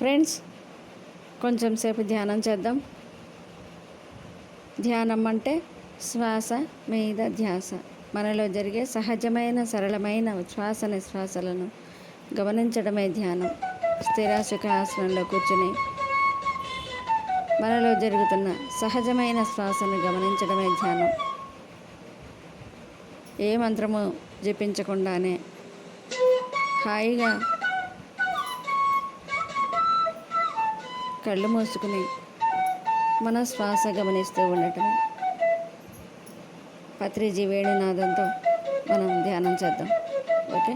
Friends, కొంచెం సేపు ధ్యానం చేద్దాం. ధ్యానం అంటే శ్వాస మీద ధ్యాస. మనలో జరిగే సహజమైన సరళమైన శ్వాస నిశ్వాసలను గమనించడమే ధ్యానం. స్థిరాసుఖాసనంలో కూర్చుని మనలో జరుగుతున్న సహజమైన శ్వాసను గమనించడమే ధ్యానం. ఏ మంత్రము జపించకుండానే హాయిగా కళ్ళు మూసుకుని మన శ్వాస గమనిస్తూ ఉండటమే. పత్రిజీ వేణునాదంతో మనం ధ్యానం చేద్దాం. Okay.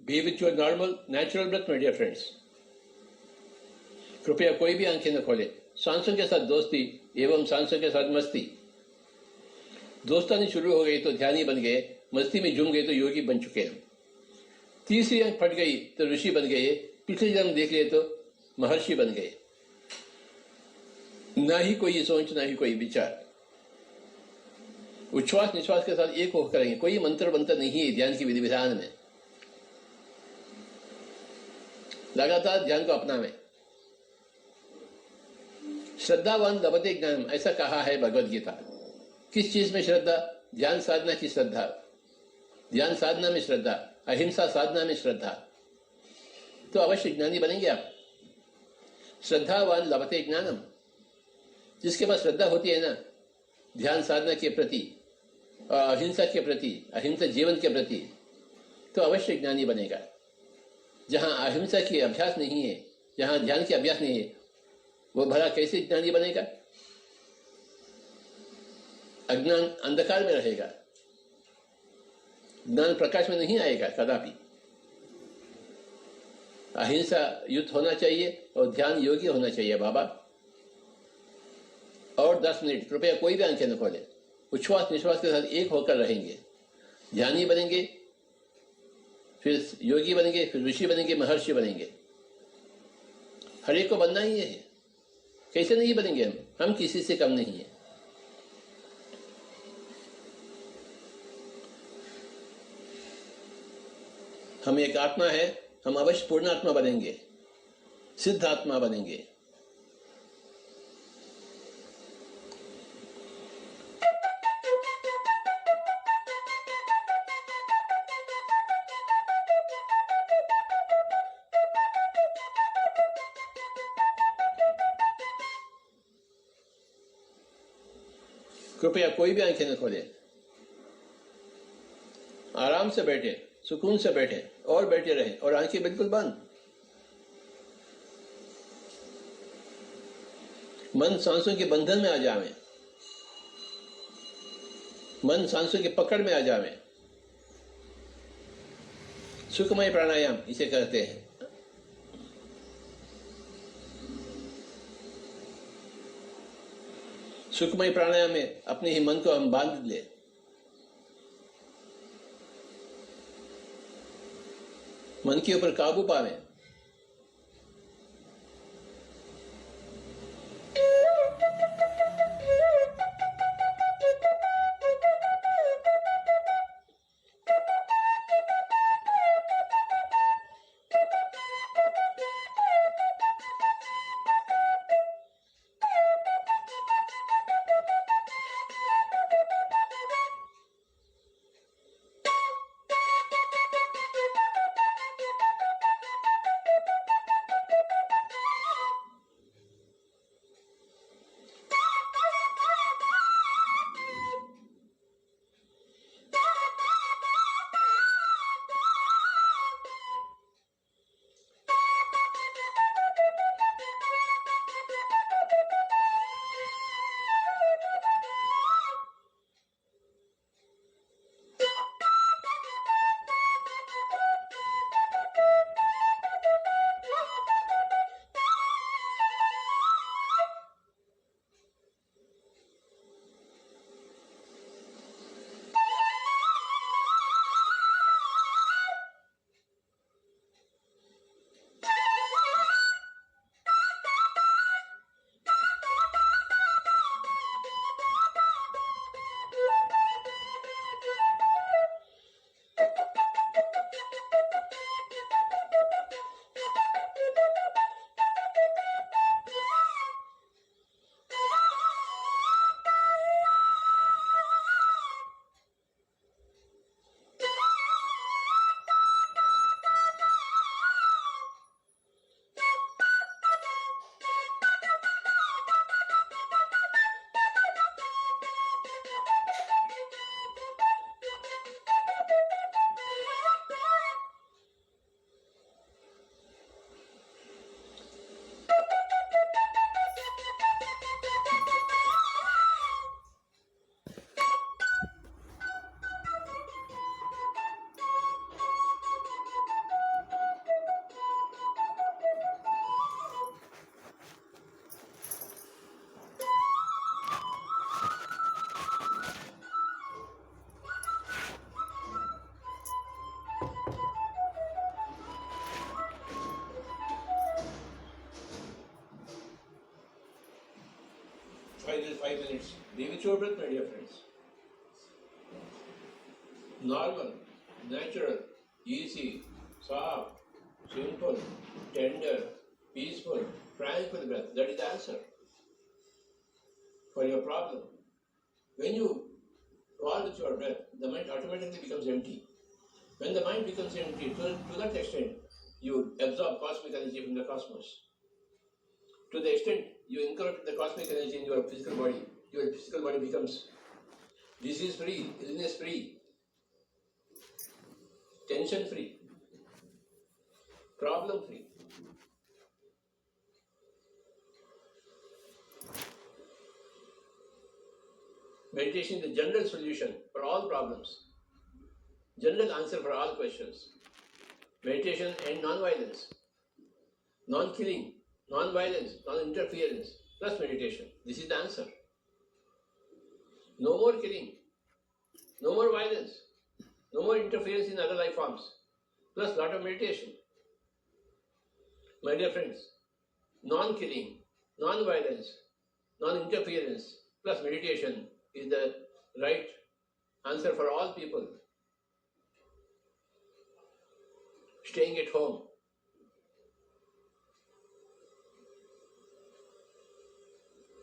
Be with your normal natural breath my dear friends. कृपया कोई भी आंखें न खोले। सांसों के साथ दोस्ती एवं सांसों के साथ मस्ती। दोस्तानी शुरू हो गई तो ध्यानी बन गए, मस्ती में झूम गए तो योगी बन चुके हैं। तीसरी आंख फट गई तो ऋषि बन गए, पिछले जन्म देख लिए तो महर्षि बन गए। ना ही कोई सोच, ना ही कोई विचार। उच्छ्वास निश्वास के साथ एक होकर करेंगे। कोई मंत्र मंत्र नहीं है ध्यान की विधि विधान में। लगातार ध्यान को अपनावें। श्रद्धावान लभते ज्ञान, ऐसा कहा है भगवद गीता। किस चीज में श्रद्धा? ध्यान साधना की श्रद्धा, ध्यान साधना में श्रद्धा, अहिंसा साधना में श्रद्धा, तो अवश्य ज्ञानी बनेंगे आप। श्रद्धावान लभते ज्ञानम, जिसके पास श्रद्धा होती है ना ध्यान साधना के प्रति और अहिंसा के प्रति, अहिंसा जीवन के प्रति, तो अवश्य ज्ञानी बनेगा। जहां अहिंसा की अभ्यास नहीं है, जहां ध्यान की अभ्यास नहीं है, वो भला कैसे ज्ञानी बनेगा? अज्ञान अंधकार में रहेगा, ज्ञान प्रकाश में नहीं आएगा कदापि। अहिंसा युक्त होना चाहिए और ध्यान योगी होना चाहिए बाबा। और 10 मिनट कृपया कोई भी आंखें न खोले। उच्छ्वास निश्वास के साथ एक होकर रहेंगे, ध्यानी बनेंगे, फिर योगी बनेंगे, फिर ऋषि बनेंगे, महर्षि बनेंगे। हर एक को बनना ही है। कैसे नहीं बनेंगे हम किसी से कम नहीं है। हम एक आत्मा है, हम अवश्य पूर्ण आत्मा बनेंगे, सिद्ध आत्मा बनेंगे। कृपया कोई भी आंखें न खोले। आराम से बैठे, सुकून से बैठे और बैठे रहे और आंखें बिल्कुल बंद। मन सांसों के बंधन में आ जावे, मन सांसों की पकड़ में आ जावे। सुखमय प्राणायाम इसे कहते हैं। सुखमय प्राणायाम में अपने ही मन को हम बांध ले। मन के ऊपर काबू पावे। 5 minutes. Be with your breath, my dear friends. Normal, natural, easy, soft, simple, tender, peaceful, tranquil breath. That is the answer for your problem. When you go on with your breath, the mind automatically becomes empty. When the mind becomes empty, to that extent, you absorb cosmic energy from the cosmos. To the extent you incorporate the cosmic energy in your physical body becomes disease-free, illness-free, tension-free, problem-free. Meditation is the general solution for all problems, general answer for all questions. Meditation and non-violence, non-killing, non-violence, non-interference, plus meditation. This is the answer. No more killing, no more violence, no more interference in other life forms, plus lot of meditation. My dear friends, non-killing, non-violence, non-interference, plus meditation is the right answer for all people. Staying at home,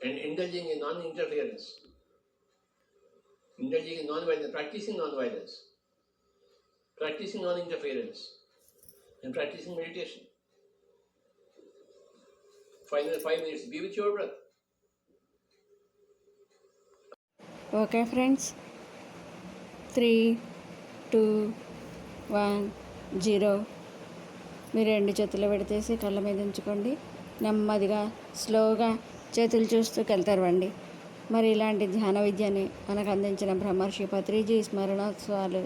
and indulging in non-interference, indulging in non-violence, practicing non-violence, practicing non-interference, and practicing meditation. Final 5 minutes, be with your breath. Okay friends, 3, 2, 1, 0. మీరు 2 చేతులు పెడితేసి కళ్ళ మీద ఉంచుకోండి. నెమ్మదిగా స్లోగా చేతులు చూస్తూ వెళ్తారండి. మరి ఇలాంటి ధ్యాన విద్యని మనకు అందించిన బ్రహ్మర్షి పత్రిజీ స్మరణోత్సవాలు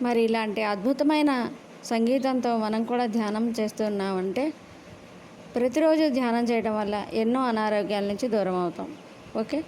మరి ఇలాంటి అద్భుతమైన సంగీతంతో మనం కూడా ధ్యానం చేస్తున్నామంటే ప్రతిరోజు ధ్యానం చేయడం వల్ల ఎన్నో అనారోగ్యాల నుంచి దూరం అవుతాం. ఓకే.